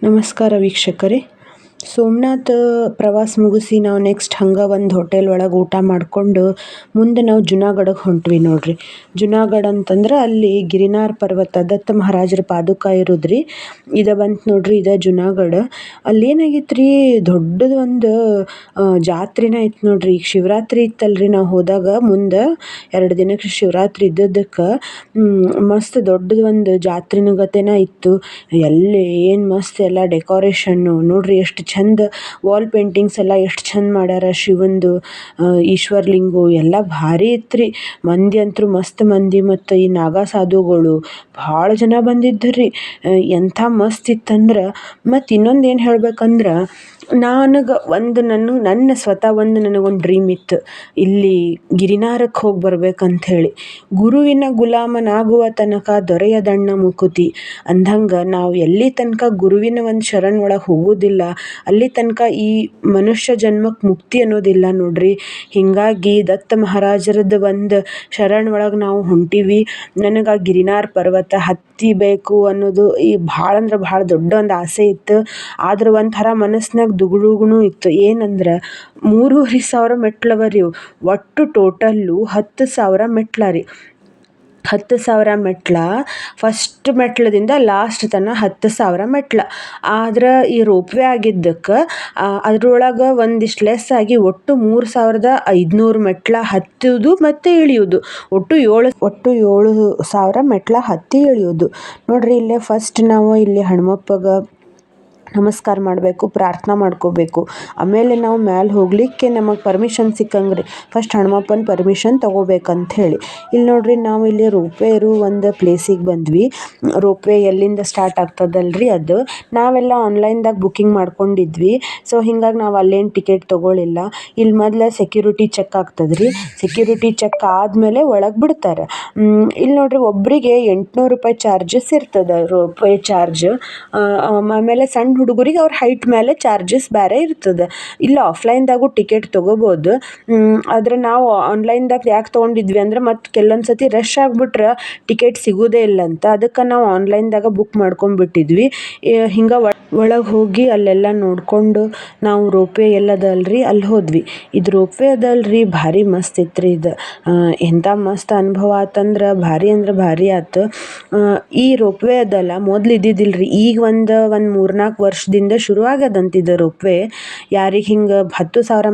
ನಮಸ್ಕಾರ ವೀಕ್ಷಕರೇ. ಸೋಮನಾಥ್ ಪ್ರವಾಸ ಮುಗಿಸಿ ನಾವು ನೆಕ್ಸ್ಟ್ ಹಂಗೆ ಒಂದು ಹೋಟೆಲ್ ಒಳಗೆ ಊಟ ಮಾಡಿಕೊಂಡು ಮುಂದೆ ನಾವು ಜುನಾಗಢಕ್ಕೆ ಹೊಂಟ್ವಿ ನೋಡ್ರಿ. ಜುನಾಗಢ ಅಂತಂದ್ರೆ ಅಲ್ಲಿ ಗಿರಿನಾರ್ ಪರ್ವತ ದತ್ತ ಮಹಾರಾಜರ ಪಾದುಕ ಇರೋದ್ರಿ. ಇದು ಬಂತು ನೋಡ್ರಿ, ಇದು ಜುನಾಗಢ. ಅಲ್ಲಿ ಏನಾಗಿತ್ತು ರೀ, ದೊಡ್ಡದು ಒಂದು ಜಾತ್ರೆನೇ ಇತ್ತು ನೋಡ್ರಿ. ಈಗ ಶಿವರಾತ್ರಿ ಇತ್ತಲ್ರಿ, ನಾವು ಹೋದಾಗ ಮುಂದೆ 2 ದಿನಕ್ಕೆ ಶಿವರಾತ್ರಿ ಇದ್ದದಕ್ಕೆ ಮಸ್ತ್ ದೊಡ್ಡದು ಒಂದು ಜಾತ್ರೆನ ಗತೆನ ಇತ್ತು. ಎಲ್ಲಿ ಏನು ಮಸ್ತ್ ಎಲ್ಲ ಡೆಕೋರೇಷನ್ನು ನೋಡ್ರಿ, ಎಷ್ಟು ಚಂದ ವಾಲ್ ಪೇಂಟಿಂಗ್ಸ್ ಎಲ್ಲ ಎಷ್ಟು ಚಂದ ಮಾಡ್ಯಾರ. ಶಿವಂದು ಈಶ್ವರ್ಲಿಂಗು ಎಲ್ಲ ಭಾರಿ ಇತ್ತು ರೀ. ಮಂದಿ ಅಂತೂ ಮಸ್ತ್ ಮಂದಿ, ಮತ್ತು ಈ ನಾಗಾ ಸಾಧುಗಳು ಭಾಳ ಜನ ಬಂದಿದ್ದರು ರೀ. ಎಂಥ ಮಸ್ತ್ ಇತ್ತಂದ್ರೆ, ಮತ್ತು ಇನ್ನೊಂದು ಏನು ಹೇಳ್ಬೇಕಂದ್ರೆ, ನನ್ನ ಸ್ವತಃ ನನಗೊಂದು ಡ್ರೀಮ್ ಇತ್ತು, ಇಲ್ಲಿ ಗಿರಿನಾರಕ್ಕೆ ಹೋಗಿ ಬರ್ಬೇಕಂತ ಹೇಳಿ. ಗುರುವಿನ ಗುಲಾಮನಾಗುವ ತನಕ ದೊರೆಯದಣ್ಣ ಮುಕುತಿ ಅಂದಂಗೆ, ನಾವು ಎಲ್ಲಿ ತನಕ ಗುರುವಿನ ಒಂದು ಶರಣ ಒಳಗೆ ಹೋಗೋದಿಲ್ಲ ಅಲ್ಲಿ ತನಕ ಈ ಮನುಷ್ಯ ಜನ್ಮಕ್ಕೆ ಮುಕ್ತಿ ಅನ್ನೋದಿಲ್ಲ ನೋಡ್ರಿ. ಹೀಗಾಗಿ ದತ್ತ ಮಹಾರಾಜರದ್ದು ಒಂದು ಶರಣ ಒಳಗೆ ನಾವು ಹೊಂಟೀವಿ. ನನಗೆ ಆ ಗಿರಿನಾರ್ ಪರ್ವತ ಹತ್ತಿಬೇಕು ಅನ್ನೋದು ಈ ಭಾಳ ಅಂದ್ರೆ ಭಾಳ ದೊಡ್ಡ ಒಂದು ಆಸೆ ಇತ್ತು. ಆದ್ರೆ ಒಂಥರ ಮನಸ್ಸಿನಾಗ ದುಗುಡುಗುನು ಇತ್ತು. ಏನಂದ್ರೆ 3,500 ಮೆಟ್ಲವ ರೀ. ಒಟ್ಟು ಟೋಟಲ್ಲು 10,000 ಮೆಟ್ಲ ರೀ. 10,000 ಮೆಟ್ಲ. ಫಸ್ಟ್ ಮೆಟ್ಲದಿಂದ ಲಾಸ್ಟ್ ತನಕ 10,000 ಮೆಟ್ಲ. ಆದ್ರೆ ಈ ರೋಪ್ವೇ ಆಗಿದ್ದಕ್ಕೆ ಅದ್ರೊಳಗೆ ಒಂದಿಷ್ಟು ಲೆಸ್ ಆಗಿ ಒಟ್ಟು 3,500 ಮೆಟ್ಲ ಹತ್ತುವುದು ಮತ್ತು ಇಳಿಯೋದು. ಒಟ್ಟು 7,000 ಮೆಟ್ಲ ಹತ್ತಿ ಇಳಿಯೋದು ನೋಡ್ರಿ. ಇಲ್ಲೇ ಫಸ್ಟ್ ನಾವು ಇಲ್ಲಿ ಹನುಮಪ್ಪಗೆ ನಮಸ್ಕಾರ ಮಾಡಬೇಕು, ಪ್ರಾರ್ಥನಾ ಮಾಡ್ಕೋಬೇಕು. ಆಮೇಲೆ ನಾವು ಮ್ಯಾಲೆ ಹೋಗಲಿಕ್ಕೆ ನಮಗೆ ಪರ್ಮಿಷನ್ ಸಿಕ್ಕಂಗೆ ರೀ. ಫಸ್ಟ್ ಹನುಮಪ್ಪನ ಪರ್ಮಿಷನ್ ತೊಗೋಬೇಕಂತ ಹೇಳಿ. ಇಲ್ಲಿ ನೋಡ್ರಿ, ನಾವು ಇಲ್ಲಿ ರೋಪ್ವೇ ಇರೋ ಒಂದು ಪ್ಲೇಸಿಗೆ ಬಂದ್ವಿ. ರೋಪ್ವೇ ಎಲ್ಲಿಂದ ಸ್ಟಾರ್ಟ್ ಆಗ್ತದಲ್ರಿ, ಅದು ನಾವೆಲ್ಲ ಆನ್ಲೈನ್ದಾಗ ಬುಕ್ಕಿಂಗ್ ಮಾಡ್ಕೊಂಡಿದ್ವಿ. ಸೊ ಹಿಂಗಾಗಿ ನಾವು ಅಲ್ಲೇನು ಟಿಕೆಟ್ ತೊಗೊಳಿಲ್ಲ. ಇಲ್ಲಿ ಮೊದಲು ಸೆಕ್ಯೂರಿಟಿ ಚೆಕ್ ಆಗ್ತದ್ರಿ. ಸೆಕ್ಯೂರಿಟಿ ಚೆಕ್ ಆದಮೇಲೆ ಒಳಗೆ ಬಿಡ್ತಾರೆ. ಇಲ್ಲಿ ನೋಡ್ರಿ, ಒಬ್ಬರಿಗೆ 800 ರೂಪಾಯಿ ಚಾರ್ಜಸ್ ಇರ್ತದೆ, ರೋಪ್ವೇ ಚಾರ್ಜ್. ಆಮೇಲೆ ಸಣ್ಣ ಹುಡುಗರಿಗೆ ಅವ್ರ ಹೈಟ್ ಮೇಲೆ ಚಾರ್ಜಸ್ ಬೇರೆ ಇರ್ತದೆ. ಇಲ್ಲ ಆಫ್ಲೈನ್ದಾಗೂ ಟಿಕೆಟ್ ತೊಗೋಬೋದು. ಆದರೆ ನಾವು ಆನ್ಲೈನ್ದಾಗ ಯಾಕೆ ತೊಗೊಂಡಿದ್ವಿ ಅಂದ್ರೆ, ಮತ್ತು ಕೆಲವೊಂದು ಸತಿ ರಶ್ ಆಗಿಬಿಟ್ರೆ ಟಿಕೆಟ್ ಸಿಗೋದೇ ಇಲ್ಲ ಅಂತ, ಅದಕ್ಕೆ ನಾವು ಆನ್ಲೈನ್ದಾಗ ಬುಕ್ ಮಾಡ್ಕೊಂಡ್ಬಿಟ್ಟಿದ್ವಿ. ಹಿಂಗೆ ಒಳಗೆ ಹೋಗಿ ಅಲ್ಲೆಲ್ಲ ನೋಡಿಕೊಂಡು ನಾವು ರೋಪ್ವೇ ಎಲ್ಲದಲ್ರಿ ಅಲ್ಲಿ ಹೋದ್ವಿ. ಇದು ರೋಪ್ವೇ ಅದಲ್ರಿ, ಭಾರಿ ಮಸ್ತ್ ಇತ್ತು ರೀ. ಇದು ಎಂಥ ಮಸ್ತ್ ಅನುಭವ ಆತಂದ್ರೆ ಭಾರಿ ಅಂದ್ರೆ ಭಾರಿ ಆಯ್ತು. ಈ ರೋಪ್ವೇ ಅದಲ್ಲ, ಮೊದಲು ಇದ್ದಿದ್ದಿಲ್ರಿ. ಈಗ ಒಂದು 3-4 ವರ್ಷದಿಂದ ಶುರು ಆಗ್ಯದಂತಿದ್ದು ರೋಪ್ವೇ. ಯಾರಿಗೆ ಹಿಂಗೆ 10,000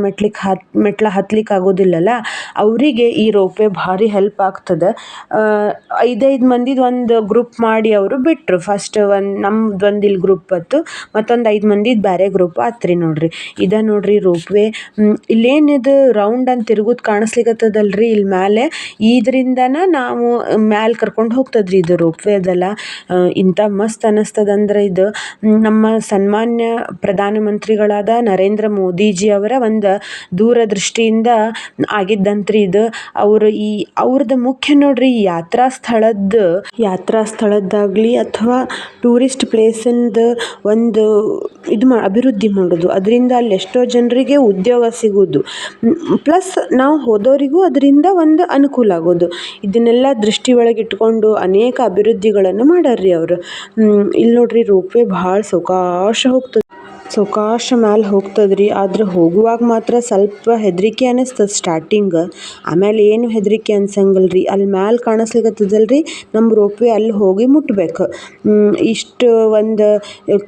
ಮೆಟ್ಲ ಹತ್ಲಿಕ್ಕೆ ಆಗೋದಿಲ್ಲಲ್ಲ, ಅವರಿಗೆ ಈ ರೋಪ್ವೇ ಭಾರಿ ಹೆಲ್ಪ್ ಆಗ್ತದೆ. 5 ಮಂದಿದು ಒಂದು ಗ್ರೂಪ್ ಮಾಡಿ ಅವರು ಬಿಟ್ಟರು. ಫಸ್ಟ್ ನಮ್ದು ಇಲ್ಲಿ ಗ್ರೂಪ್ ಬತ್ತು, ಮತ್ತೊಂದು 5 ಮಂದಿದು ಬೇರೆ ಗ್ರೂಪ್ ಆತ್ರಿ ನೋಡ್ರಿ. ಇದ ನೋಡ್ರಿ ರೋಪ್ವೇ. ಇಲ್ಲೇನಿದು ರೌಂಡ್ ಅಂತ ತಿರುಗೋದು ಕಾಣಿಸ್ಲಿಕ್ಕತ್ತದಲ್ರಿ ಇಲ್ಲಿ ಮೇಲೆ, ಇದರಿಂದನ ನಾವು ಮ್ಯಾಲೆ ಕರ್ಕೊಂಡು ಹೋಗ್ತದ್ರಿ ಇದು ರೋಪ್ವೇ ಅದಲ್ಲ. ಇಂಥ ಮಸ್ತ್ ಅನ್ನಿಸ್ತದಂದ್ರೆ, ಇದು ನಮ್ಮ ಸನ್ಮಾನ್ಯ ಪ್ರಧಾನಮಂತ್ರಿಗಳಾದ ನರೇಂದ್ರ ಮೋದಿಜಿ ಅವರ ಒಂದು ದೂರದೃಷ್ಟಿಯಿಂದ ಆಗಿದ್ದಂತ್ರಿ ಇದು. ಅವ್ರದ್ದು ಮುಖ್ಯ ನೋಡ್ರಿ, ಯಾತ್ರಾ ಸ್ಥಳದ್ದಾಗಲಿ ಅಥವಾ ಟೂರಿಸ್ಟ್ ಪ್ಲೇಸಿಂದು ಒಂದು ಅಭಿವೃದ್ಧಿ ಮಾಡೋದು, ಅದರಿಂದ ಅಲ್ಲಿ ಎಷ್ಟೋ ಜನರಿಗೆ ಉದ್ಯೋಗ ಸಿಗೋದು, ಪ್ಲಸ್ ನಾವು ಹೋದವರಿಗೂ ಅದರಿಂದ ಒಂದು ಅನುಕೂಲ ಆಗೋದು. ಇದನ್ನೆಲ್ಲ ದೃಷ್ಟಿ ಒಳಗೆ ಇಟ್ಕೊಂಡು ಅನೇಕ ಅಭಿವೃದ್ಧಿಗಳನ್ನು ಮಾಡ್ಯಾರ್ರಿ ಅವರು. ಇಲ್ಲಿ ನೋಡ್ರಿ, ರೋಪ್ವೇ ಭಾಳ ಸಾವಕಾಶ ಮ್ಯಾಲೆ ಹೋಗ್ತದ್ರಿ. ಆದ್ರೆ ಹೋಗುವಾಗ ಮಾತ್ರ ಸ್ವಲ್ಪ ಹೆದರಿಕೆ ಅನ್ನಿಸ್ತದೆ ಸ್ಟಾರ್ಟಿಂಗ್. ಆಮೇಲೆ ಏನು ಹೆದರಿಕೆ ಅನ್ಸಂಗಿಲ್ರಿ. ಅಲ್ಲಿ ಮ್ಯಾಲೆ ಕಾಣಿಸ್ಲಿಕ್ಕತ್ತದಲ್ರಿ ನಮ್ಮ ರೋಪ್ವೇ, ಅಲ್ಲಿ ಹೋಗಿ ಮುಟ್ಬೇಕು. ಇಷ್ಟು ಒಂದು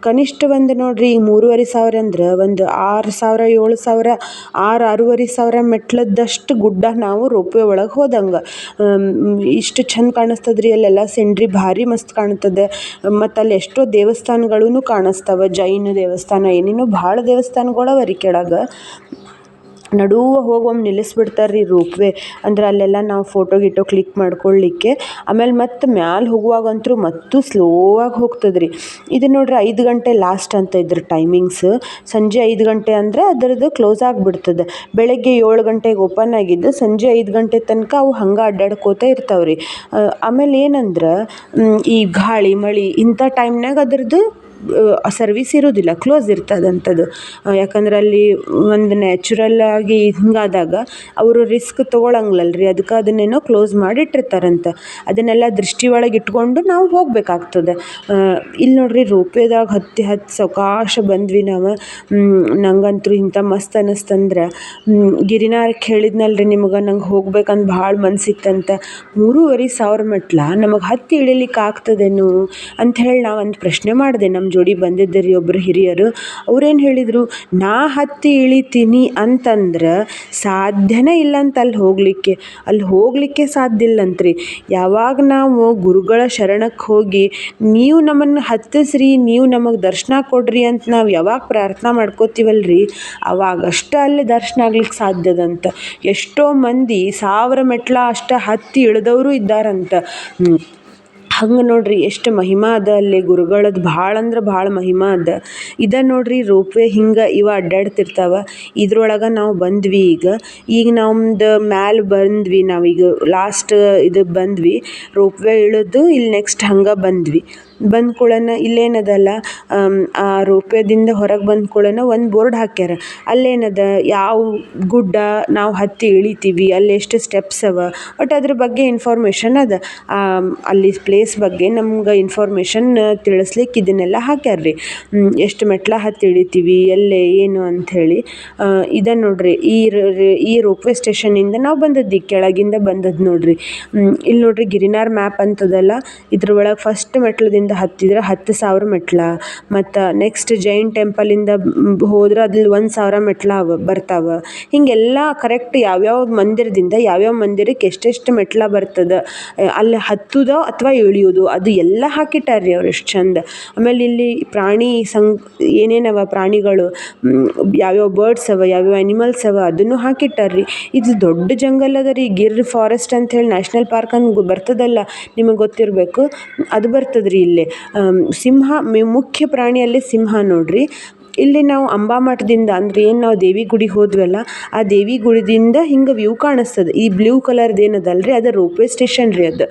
ಕನಿಷ್ಠ ಒಂದು ನೋಡ್ರಿ, 3,500 ಅಂದ್ರೆ ಒಂದು 6,000 7,000 6,500 ಮೆಟ್ಲದಷ್ಟು ಗುಡ್ಡ ನಾವು ರೋಪ್ವೇ ಒಳಗೆ ಹೋದಂಗೆ. ಇಷ್ಟು ಚಂದ ಕಾಣಿಸ್ತದ್ರಿ. ಅಲ್ಲೆಲ್ಲ ಸೀನ್ರಿ ಭಾರಿ ಮಸ್ತ್ ಕಾಣ್ತದೆ. ಮತ್ತು ಅಲ್ಲಿ ಎಷ್ಟೋ ದೇವಸ್ಥಾನಗಳೂ ಕಾಣಿಸ್ತಾವೆ, ಜೈನ ದೇವಸ್ಥಾನ ಏನೇನೋ ಭಾಳ ದೇವಸ್ಥಾನಗಳವ ರೀ ಕೆಳಗೆ. ನಡುವೆ ಹೋಗಿ ಒಮ್ಮೆ ನಿಲ್ಲಿಸ್ಬಿಡ್ತಾರ್ರಿ ರೋಪ್ವೇ. ಅಂದ್ರೆ ಅಲ್ಲೆಲ್ಲ ನಾವು ಫೋಟೋ ಕ್ಲಿಕ್ ಮಾಡ್ಕೊಳ್ಳಿಕ್ಕೆ. ಆಮೇಲೆ ಮತ್ತೆ ಮ್ಯಾಲೆ ಹೋಗುವಾಗಂತೂ ಮತ್ತು ಸ್ಲೋ ಆಗಿ ಹೋಗ್ತದ್ರಿ. ಇದು ನೋಡ್ರಿ 5 ಗಂಟೆ ಲಾಸ್ಟ್ ಅಂತ ಇದ್ರ ಟೈಮಿಂಗ್ಸ್. ಸಂಜೆ 5 ಗಂಟೆ ಅಂದರೆ ಅದರದ್ದು ಕ್ಲೋಸ್ ಆಗಿಬಿಡ್ತದೆ. ಬೆಳಗ್ಗೆ 7 ಗಂಟೆಗೆ ಓಪನ್ ಆಗಿದ್ದು ಸಂಜೆ 5 ಗಂಟೆ ತನಕ ಅವು ಹಂಗೆ ಅಡ್ಡಾಡ್ಕೋತ ಇರ್ತಾವ್ರಿ. ಆಮೇಲೆ ಏನಂದ್ರೆ, ಈ ಗಾಳಿ ಮಳೆ ಇಂಥ ಟೈಮ್ನಾಗ ಅದ್ರದ್ದು ಸರ್ವಿಸ್ ಇರೋದಿಲ್ಲ, ಕ್ಲೋಸ್ ಇರ್ತದಂಥದ್ದು. ಯಾಕಂದ್ರೆ ಅಲ್ಲಿ ಒಂದು ನ್ಯಾಚುರಲ್ ಆಗಿ ಹಿಂಗಾದಾಗ ಅವರು ರಿಸ್ಕ್ ತೊಗೊಳಂಗಿಲ್ಲಲ್ರಿ, ಅದಕ್ಕೆ ಅದನ್ನೇನೋ ಕ್ಲೋಸ್ ಮಾಡಿಟ್ಟಿರ್ತಾರಂತ. ಅದನ್ನೆಲ್ಲ ದೃಷ್ಟಿ ಒಳಗೆ ಇಟ್ಕೊಂಡು ನಾವು ಹೋಗ್ಬೇಕಾಗ್ತದೆ. ಇಲ್ಲಿ ನೋಡ್ರಿ ರೋಪ್ವೇದಾಗ ಹತ್ತಿ ಸಾವಕಾಶ ಬಂದ್ವಿ ನಾವು. ನಂಗಂತೂ ಇಂಥ ಮಸ್ತ್ ಅನ್ನಿಸ್ತಂದ್ರೆ ಗಿರಿನಾರಕ್ಕೆ ಹೇಳಿದ್ನಲ್ರಿ ನಿಮಗೆ, ನಂಗೆ ಹೋಗ್ಬೇಕಂತ ಭಾಳ ಮನಸ್ಸಿತ್ತಂತ. 3,500 ಮೆಟ್ಲ ನಮಗೆ ಹತ್ತಿ ಇಳಿಲಿಕ್ಕೆ ಆಗ್ತದೇನು ಅಂಥೇಳಿ ನಾವು ಒಂದು ಪ್ರಶ್ನೆ ಮಾಡಿದೆ. ನಮ್ಮ ಜೋಡಿ ಬಂದಿದ್ದರಿ ಒಬ್ಬರು ಹಿರಿಯರು. ಅವ್ರೇನು ಹೇಳಿದರು, ನಾ ಹತ್ತಿ ಇಳಿತೀನಿ ಅಂತಂದ್ರೆ ಸಾಧ್ಯನೇ ಇಲ್ಲಂತ ಅಲ್ಲಿ ಹೋಗಲಿಕ್ಕೆ ಸಾಧ್ಯ ಇಲ್ಲಂತ್ರಿ. ಯಾವಾಗ ನಾವು ಗುರುಗಳ ಶರಣಕ್ಕೆ ಹೋಗಿ ನೀವು ನಮ್ಮನ್ನು ಹತ್ತಿಸ್ರಿ, ನೀವು ನಮಗೆ ದರ್ಶನ ಕೊಡ್ರಿ ಅಂತ ನಾವು ಯಾವಾಗ ಪ್ರಾರ್ಥನಾ ಮಾಡ್ಕೋತೀವಲ್ರಿ, ಅವಾಗಷ್ಟೇ ಅಲ್ಲಿ ದರ್ಶನ ಆಗ್ಲಿಕ್ಕೆ ಸಾಧ್ಯದಂತ. ಎಷ್ಟೋ ಮಂದಿ 1000 ಮೆಟ್ಲ ಅಷ್ಟ ಹತ್ತಿ ಇಳಿದವರು ಇದ್ದಾರಂತ. ಹಂಗೆ ನೋಡ್ರಿ ಎಷ್ಟು ಮಹಿಮಾ ಅದ ಅಲ್ಲಿ ಗುರುಗಳದ್ದು, ಭಾಳ ಅಂದ್ರೆ ಭಾಳ ಮಹಿಮಾ ಅದ. ನೋಡ್ರಿ ರೋಪ್ವೇ ಹಿಂಗೆ ಇವ ಅಡ್ಡಾಡ್ತಿರ್ತಾವ. ಇದ್ರೊಳಗೆ ನಾವು ಬಂದ್ವಿ. ಈಗ ನಮ್ದು ಮ್ಯಾಲೆ ಬಂದ್ವಿ, ನಾವೀಗ ಲಾಸ್ಟ್ ಇದು ಬಂದ್ವಿ, ರೋಪ್ವೇ ಇಳಿದು ಇಲ್ಲಿ ನೆಕ್ಸ್ಟ್ ಹಂಗೆ ಬಂದ್ವಿ. ಬಂದ ಕೂಡನ ಇಲ್ಲೇನದಲ್ಲ, ಆ ರೋಪ್ವೇದಿಂದ ಹೊರಗೆ ಬಂದ ಕೂಡನ ಒಂದು ಬೋರ್ಡ್ ಹಾಕ್ಯಾರ. ಅಲ್ಲೇನದ ಯಾವ ಗುಡ್ಡ ನಾವು ಹತ್ತಿ ಇಳಿತೀವಿ, ಅಲ್ಲಿ ಎಷ್ಟು ಸ್ಟೆಪ್ಸ್ ಅವ, ಬಟ್ ಅದ್ರ ಬಗ್ಗೆ ಇನ್ಫಾರ್ಮೇಷನ್ ಅದ. ಅಲ್ಲಿ ಪ್ಲೇಸ್ ಬಗ್ಗೆ ನಮ್ಗೆ ಇನ್ಫಾರ್ಮೇಷನ್ ತಿಳಿಸ್ಲಿಕ್ಕೆ ಇದನ್ನೆಲ್ಲ ಹಾಕ್ಯಾರ್ರಿ. ಎಷ್ಟು ಮೆಟ್ಲ ಹತ್ತಿ ಇಳಿತೀವಿ, ಎಲ್ಲೇ ಏನು ಅಂಥೇಳಿ. ನೋಡ್ರಿ ಈ ರೋಪ್ವೇ ಸ್ಟೇಷನಿಂದ ನಾವು ಬಂದದ್ದು, ಕೆಳಗಿಂದ ಬಂದದ್ದು ನೋಡ್ರಿ. ಇಲ್ಲಿ ನೋಡ್ರಿ ಗಿರಿನಾರ್ ಮ್ಯಾಪ್ ಅಂತದಲ್ಲ, ಇದ್ರೊಳಗೆ ಫಸ್ಟ್ ಮೆಟ್ಲದಿಂದ ಹತ್ತಿದ್ರೆ 10,000 ಮೆಟ್ಲ, ಮತ್ತು ನೆಕ್ಸ್ಟ್ ಜೈನ್ ಟೆಂಪಲಿಂದ ಹೋದ್ರೆ ಅದ್ರಲ್ಲಿ 1,000 ಮೆಟ್ಲ ಬರ್ತಾವ. ಹಿಂಗೆಲ್ಲ ಕರೆಕ್ಟ್ ಯಾವ್ಯಾವ ಮಂದಿರದಿಂದ ಯಾವ್ಯಾವ ಮಂದಿರಕ್ಕೆ ಎಷ್ಟೆಷ್ಟು ಮೆಟ್ಲ ಬರ್ತದೆ, ಅಲ್ಲಿ ಹತ್ತುದೋ ಅಥವಾ ಇಳಿಯೋದು, ಅದು ಎಲ್ಲ ಹಾಕಿಟ್ಟಾರ್ರಿ ಅವ್ರು ಎಷ್ಟು ಚಂದ. ಆಮೇಲೆ ಇಲ್ಲಿ ಪ್ರಾಣಿ ಏನೇನವ ಪ್ರಾಣಿಗಳು, ಯಾವ್ಯಾವ ಬರ್ಡ್ಸ್ ಅವ, ಯಾವ್ಯಾವ ಅನಿಮಲ್ಸ್ ಅವ, ಅದನ್ನು ಹಾಕಿಟ್ಟಾರ್ರಿ. ಇದು ದೊಡ್ಡ ಜಂಗಲ್ ಅದ ರೀ, ಗಿರ್ ಫಾರೆಸ್ಟ್ ಅಂಥೇಳಿ ನ್ಯಾಷನಲ್ ಪಾರ್ಕ್ ಅಂತ ಬರ್ತದಲ್ಲ, ನಿಮಗೆ ಗೊತ್ತಿರಬೇಕು, ಅದು ಬರ್ತದ್ರಿ ಇಲ್ಲಿ. ಸಿಂಹ ಮುಖ್ಯ ಪ್ರಾಣಿಯಲ್ಲಿ ಸಿಂಹ ನೋಡ್ರಿ. ಇಲ್ಲಿ ನಾವು ಅಂಬಾಮಠದಿಂದ ಅಂದ್ರೆ ಏನು ನಾವು ದೇವಿ ಗುಡಿಗೆ ಹೋದ್ವಲ್ಲ, ಆ ದೇವಿ ಗುಡಿದಿಂದ ಹಿಂಗೆ ವ್ಯೂ ಕಾಣಿಸ್ತದೆ. ಈ ಬ್ಲೂ ಕಲರ್ದು ಏನದಲ್ರಿ, ಅದು ರೋಪ್ವೇ ಸ್ಟೇಷನ್ ರೀ. ಅದು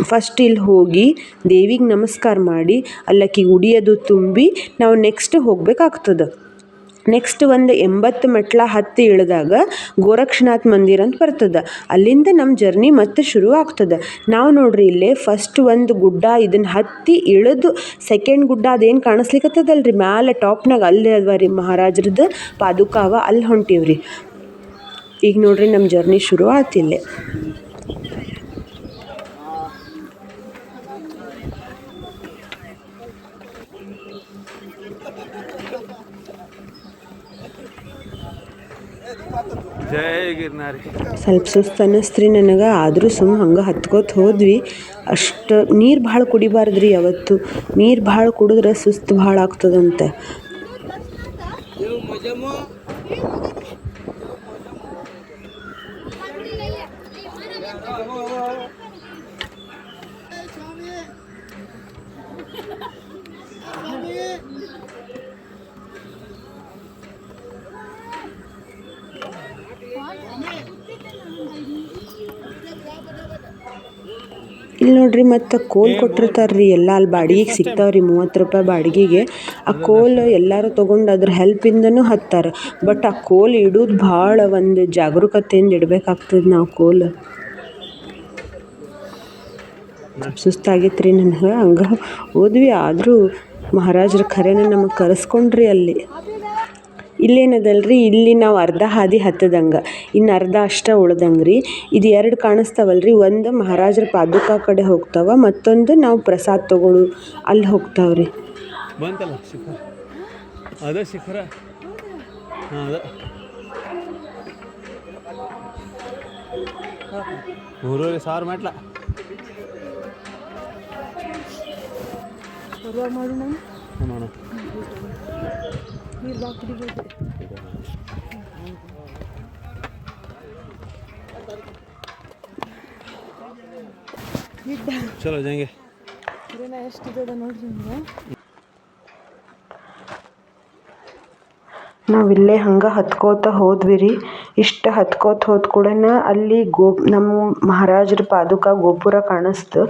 ಫಸ್ಟ್ ಇಲ್ಲಿ ಹೋಗಿ ದೇವಿಗೆ ನಮಸ್ಕಾರ ಮಾಡಿ ಅಲ್ಲಕ್ಕಿಗೆ ಉಡಿಯೋದು ತುಂಬಿ ನಾವು ನೆಕ್ಸ್ಟ್ ಹೋಗ್ಬೇಕಾಗ್ತದೆ. ನೆಕ್ಸ್ಟ್ ಒಂದು 80 ಮೆಟ್ಲ ಹತ್ತಿ ಇಳಿದಾಗ ಗೋರಕ್ಷನಾಥ್ ಮಂದಿರ ಅಂತ ಬರ್ತದೆ. ಅಲ್ಲಿಂದ ನಮ್ಮ ಜರ್ನಿ ಮತ್ತೆ ಶುರು ಆಗ್ತದೆ. ನಾವು ನೋಡ್ರಿ ಇಲ್ಲೇ ಫಸ್ಟ್ ಒಂದು ಗುಡ್ಡ, ಇದನ್ನು ಹತ್ತಿ ಇಳಿದು ಸೆಕೆಂಡ್ ಗುಡ್ಡ ಅದೇನು ಕಾಣಿಸ್ಲಿಕ್ಕತ್ತದಲ್ರಿ ಮ್ಯಾಲೆ ಟಾಪ್ನಾಗ, ಅಲ್ಲಿ ಅಲ್ವ ರೀ ಮಹಾರಾಜ್ರದ್ದು ಪಾದುಕಾವ, ಅಲ್ಲಿ ಹೊಂಟೀವ್ರಿ. ಈಗ ನೋಡ್ರಿ ನಮ್ಮ ಜರ್ನಿ ಶುರು ಆತಿಲ್ಲೇ. ಜೈ ಗಿರ್ನಾರಿ. ಸ್ವಲ್ಪ ಸುಸ್ತು ಅನ್ನಿಸ್ತ್ರಿ ನನಗೆ, ಆದರೂ ಹಂಗೆ ಹತ್ಕೋತ ಹೋದ್ವಿ. ಅಷ್ಟು ನೀರು ಭಾಳ ಕುಡಿಬಾರ್ದ್ರಿ ಯಾವತ್ತು, ನೀರು ಭಾಳ ಕುಡಿದ್ರೆ ಸುಸ್ತು ಭಾಳ ಆಗ್ತದಂತೆ. ಇಲ್ಲಿ ನೋಡ್ರಿ ಮತ್ತು ಕೋಲ್ ಕೊಟ್ಟಿರ್ತಾರ್ರಿ ಎಲ್ಲ, ಅಲ್ಲಿ ಬಾಡಿಗೆಗೆ ಸಿಗ್ತಾವ್ರಿ 30 ರೂಪಾಯಿ ಬಾಡಿಗೆಗೆ. ಆ ಕೋಲ್ ಎಲ್ಲರೂ ತೊಗೊಂಡು ಅದ್ರ ಹೆಲ್ಪಿಂದನೂ ಹತ್ತಾರೆ. ಬಟ್ ಆ ಕೋಲ್ ಇಡೋದು ಭಾಳ ಒಂದು ಜಾಗರೂಕತೆಯಿಂದ ಇಡಬೇಕಾಗ್ತದೆ ನಾವು ಕೋಲ್. ಸುಸ್ತಾಗಿತ್ತು ರೀ ನನಗೆ, ಹಂಗೆ ಹೋದ್ವಿ. ಆದರೂ ಮಹಾರಾಜರು ಖರೇನ ನಮಗೆ ಕರೆಸ್ಕೊಂಡ್ರಿ ಅಲ್ಲಿ. ಇಲ್ಲೇನದಲ್ರಿ, ಇಲ್ಲಿ ನಾವು ಅರ್ಧ ಹಾದಿ ಹತ್ತದಂಗೆ, ಇನ್ನು ಅರ್ಧ ಅಷ್ಟೇ ಉಳ್ದಂಗೆ ರೀ. ಇದು 2 ಕಾಣಿಸ್ತಾವಲ್ರಿ, ಒಂದು ಮಹಾರಾಜರ ಪಾದುಕಾ ಕಡೆ ಹೋಗ್ತಾವ, ಮತ್ತೊಂದು ನಾವು ಪ್ರಸಾದ ತೊಗೊಳು ಅಲ್ಲಿ ಹೋಗ್ತಾವ್ರಿ. ಬಂತಲ್ಲ ಶಿಖರ, ಅದೇ ಶಿಖರ. ಹಾಂ ಅದ 3,500 ಮೆಟ್ಲ ಮಾಡೋಣ. ಚಲೋ ಜಂಗೆ ಎಷ್ಟಿದೆ ನೋಡ್ರಿ. ನಾವಿಲ್ಲೇ ಹಂಗೆ ಹತ್ಕೋತ ಹೋದ್ವಿ ರೀ. ಇಷ್ಟು ಹತ್ಕೋತ ಹೋದ ಕೂಡನ ಅಲ್ಲಿ ನಮ್ಮ ಮಹಾರಾಜರ ಪಾದುಕಾ ಗೋಪುರ ಕಾಣಿಸ್ತು.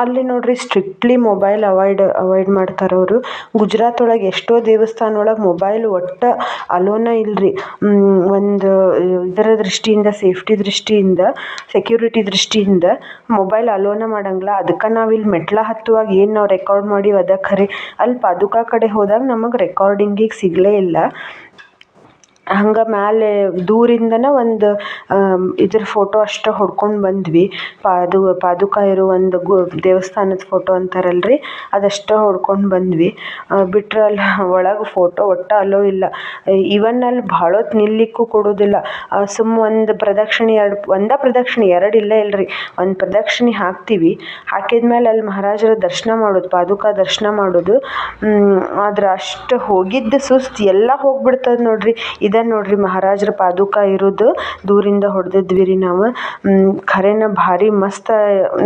ಅಲ್ಲಿ ನೋಡ್ರಿ ಸ್ಟ್ರಿಕ್ಟ್ಲಿ ಮೊಬೈಲ್ ಅವಾಯ್ಡ್ ಮಾಡ್ತಾರೆ ಅವರು. ಗುಜರಾತ್ ಒಳಗೆ ಎಷ್ಟೋ ದೇವಸ್ಥಾನ ಒಳಗೆ ಮೊಬೈಲ್ ಒಟ್ಟು ಅಲೋನ ಇಲ್ರಿ. ಒಂದು ಇದರ ದೃಷ್ಟಿಯಿಂದ, ಸೇಫ್ಟಿ ದೃಷ್ಟಿಯಿಂದ, ಸೆಕ್ಯೂರಿಟಿ ದೃಷ್ಟಿಯಿಂದ ಮೊಬೈಲ್ ಅಲೋನ ಮಾಡಂಗಿಲ್ಲ. ಅದಕ್ಕೆ ನಾವು ಇಲ್ಲಿ ಮೆಟ್ಲ ಹತ್ತುವಾಗ ಏನು ನಾವು ರೆಕಾರ್ಡ್ ಮಾಡೀವಿ ಅದ ಖರೆ. ಅಲ್ಲಿ ಪಾದುಕಾ ಕಡೆ ಹೋದಾಗ ನಮಗೆ ರೆಕಾರ್ಡಿಂಗಿಗೆ ಸಿಗಲೇ ಇಲ್ಲ. ಹಂಗೆ ಮ್ಯಾಲೆ ದೂರಿಂದನೇ ಒಂದು ಇದ್ರ ಫೋಟೋ ಅಷ್ಟೇ ಹೊಡ್ಕೊಂಡು ಬಂದ್ವಿ. ಪಾದುಕಾ ಇರೋ ಒಂದು ದೇವಸ್ಥಾನದ ಫೋಟೋ ಅಂತಾರಲ್ರಿ, ಅದಷ್ಟೇ ಹೊಡ್ಕೊಂಡು ಬಂದ್ವಿ. ಬಿಟ್ರೆ ಅಲ್ಲಿ ಒಳಗೆ ಫೋಟೋ ಒಟ್ಟು ಅಲೋ ಇಲ್ಲ. ಇವನ್ ಅಲ್ಲಿ ಭಾಳ ಹೊತ್ತು ನಿಲ್ಲಿಕ್ಕೂ ಕೊಡೋದಿಲ್ಲ. ಒಂದು ಪ್ರದಕ್ಷಿಣೆ ಎರಡು ಇಲ್ಲರಿ, ಒಂದು ಪ್ರದಕ್ಷಿಣೆ ಹಾಕ್ತೀವಿ. ಹಾಕಿದ್ಮೇಲೆ ಅಲ್ಲಿ ಮಹಾರಾಜರ ದರ್ಶನ ಮಾಡೋದು, ಪಾದುಕಾ ದರ್ಶನ ಮಾಡೋದು. ಆದ್ರೆ ಅಷ್ಟು ಹೋಗಿದ್ದು ಸುಸ್ತು ಎಲ್ಲ ಹೋಗ್ಬಿಡ್ತದೆ ನೋಡ್ರಿ. ನೋಡ್ರಿ ಮಹಾರಾಜರ ಪಾದುಕಾ ಇರೋದು ದೂರಿಂದ ಹೊಡೆದಿದ್ವಿ ರೀ ನಾವು. ಖರೇನ ಭಾರಿ ಮಸ್ತ್,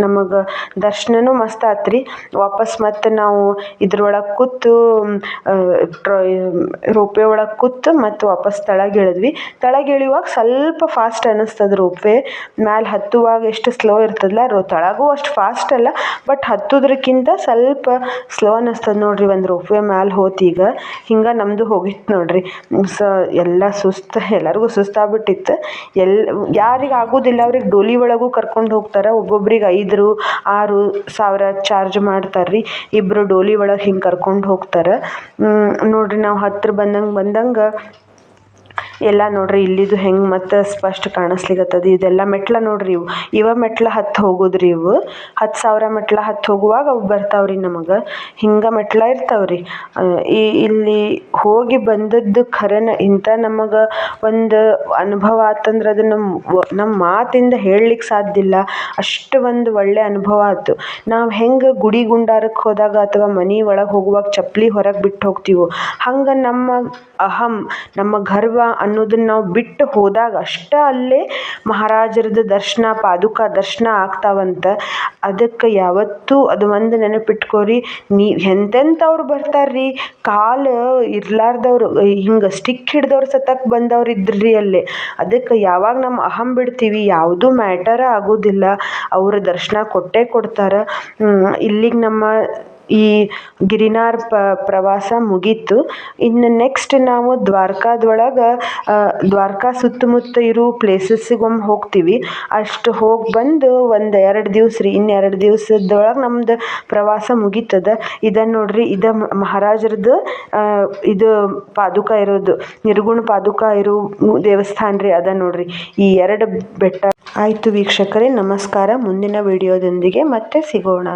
ನಮಗೆ ದರ್ಶನನೂ ಮಸ್ತ್ ಆತ್ರಿ. ವಾಪಸ್ ಮತ್ತೆ ನಾವು ಇದ್ರೊಳಗೆ ಕೂತು ರೋಪ್ವೇ ಒಳಗೆ ಕೂತು ಮತ್ತು ವಾಪಸ್ ತೆಳಗಿಳಿದ್ವಿ. ತೆಳಗಿಳಿಯುವಾಗ ಸ್ವಲ್ಪ ಫಾಸ್ಟ್ ಅನ್ನಿಸ್ತದೆ ರೋಪ್ವೇ. ಮ್ಯಾಲೆ ಹತ್ತುವಾಗ ಎಷ್ಟು ಸ್ಲೋ ಇರ್ತದಲ್ಲ, ತೆಳಗೂ ಅಷ್ಟು ಫಾಸ್ಟ್ ಅಲ್ಲ, ಬಟ್ ಹತ್ತೋದ್ರಕ್ಕಿಂತ ಸ್ವಲ್ಪ ಸ್ಲೋ ಅನ್ನಿಸ್ತದೆ ನೋಡ್ರಿ ಒಂದು ರೋಪ್ವೇ ಮ್ಯಾಲೆ ಹೋತೀಗ. ಹಿಂಗೆ ನಮ್ಮದು ಹೋಗಿತ್ತು ನೋಡ್ರಿ. ಎಲ್ಲ ಸುಸ್ತು, ಎಲ್ಲರಿಗೂ ಸುಸ್ತಾಗ್ಬಿಟ್ಟಿತ್ತು. ಯಾರಿಗೆ ಆಗೋದಿಲ್ಲ ಅವ್ರಿಗೆ ಡೋಲಿ ಒಳಗೂ ಕರ್ಕೊಂಡು ಹೋಗ್ತಾರೆ. ಒಬ್ಬೊಬ್ರಿಗೆ 5,000-6,000 ಚಾರ್ಜ್ ಮಾಡ್ತಾರೆ ರೀ. ಇಬ್ಬರು ಡೋಲಿ ಒಳಗೆ ಹಿಂಗೆ ಕರ್ಕೊಂಡು ಹೋಗ್ತಾರೆ ನೋಡ್ರಿ. ನಾವು ಹತ್ರ ಬಂದಂಗೆ ಎಲ್ಲ ನೋಡ್ರಿ ಇಲ್ಲಿದು ಹೆಂಗೆ ಮತ್ತೆ ಸ್ಪಷ್ಟ ಕಾಣಿಸ್ಲಿಕ್ಕತ್ತದ. ಇದೆಲ್ಲ ಮೆಟ್ಲ ನೋಡ್ರಿ, ಇವ ಮೆಟ್ಲ ಹತ್ತು ಹೋಗೋದ್ರಿ. ಇವು 10,000 ಮೆಟ್ಲ ಹತ್ತು ಹೋಗುವಾಗ ಅವು ಬರ್ತಾವ್ರಿ ನಮಗೆ. ಹಿಂಗೆ ಮೆಟ್ಲ ಇರ್ತಾವ್ರಿ. ಇಲ್ಲಿ ಹೋಗಿ ಬಂದದ್ದು ಖರೇನ ಇಂಥ ನಮಗೆ ಒಂದು ಅನುಭವ ಆತಂದ್ರೆ ಅದು ನಮ್ಮ ಮಾತಿಂದ ಹೇಳಲಿಕ್ಕೆ ಸಾಧ್ಯ ಇಲ್ಲ. ಅಷ್ಟು ಒಂದು ಒಳ್ಳೆ ಅನುಭವ ಆಯ್ತು. ನಾವು ಹೆಂಗೆ ಗುಡಿ ಗುಂಡಾರಕ್ಕೆ ಹೋದಾಗ ಅಥವಾ ಮನೆ ಒಳಗೆ ಹೋಗುವಾಗ ಚಪ್ಪಲಿ ಹೊರಗೆ ಬಿಟ್ಟು ಹೋಗ್ತೀವೋ, ಹಂಗೆ ನಮ್ಮ ಅಹಂ, ನಮ್ಮ ಗರ್ವ ಅನ್ನೋದನ್ನ ನಾವು ಬಿಟ್ಟು ಹೋದಾಗ ಅಷ್ಟೇ ಅಲ್ಲೇ ಮಹಾರಾಜರದ ದರ್ಶನ, ಪಾದುಕಾ ದರ್ಶನ ಆಗ್ತಾವಂತ. ಅದಕ್ಕೆ ಯಾವತ್ತೂ ಅದು ಒಂದು ನೆನಪಿಟ್ಕೋರಿ. ಎಂತೆಂಥವ್ರು ಬರ್ತಾರ್ರಿ, ಕಾಲು ಇರ್ಲಾರ್ದವ್ರು, ಹಿಂಗೆ ಸ್ಟಿಕ್ ಹಿಡ್ದವ್ರು ಸತಕ್ ಬಂದವ್ರು ಇದ್ರಿ ಅಲ್ಲೇ. ಅದಕ್ಕೆ ಯಾವಾಗ ನಮ್ಮ ಅಹಂ ಬಿಡ್ತೀವಿ ಯಾವುದೂ ಮ್ಯಾಟರ ಆಗೋದಿಲ್ಲ. ಅವ್ರ ದರ್ಶನ ಕೊಟ್ಟೇ ಕೊಡ್ತಾರೆ. ಇಲ್ಲಿಗೆ ನಮ್ಮ ಈ ಗಿರಿನಾರ್ ಪ್ರವಾಸ ಮುಗೀತು. ಇನ್ನು ನೆಕ್ಸ್ಟ್ ನಾವು ದ್ವಾರಕಾ ಸುತ್ತಮುತ್ತ ಇರೋ ಪ್ಲೇಸಸ್ಸಿಗೊಮ್ಮೆ ಹೋಗ್ತೀವಿ. ಅಷ್ಟು ಹೋಗಿ ಬಂದು ಒಂದು 2 ದಿವಸ ರೀ, ಇನ್ನು 2 ದಿವಸದೊಳಗೆ ನಮ್ದು ಪ್ರವಾಸ ಮುಗೀತದ. ಇದನ್ನು ನೋಡ್ರಿ, ಇದು ಮಹಾರಾಜರದ್ದು ಇದು ಪಾದುಕಾ ಇರೋದು, ನಿರ್ಗುಣ ಪಾದುಕಾ ಇರೋ ದೇವಸ್ಥಾನ ರೀ. ಅದ ನೋಡ್ರಿ ಈ 2 ಬೆಟ್ಟ. ಆಯಿತು ವೀಕ್ಷಕರೇ, ನಮಸ್ಕಾರ. ಮುಂದಿನ ವಿಡಿಯೋದೊಂದಿಗೆ ಮತ್ತೆ ಸಿಗೋಣ.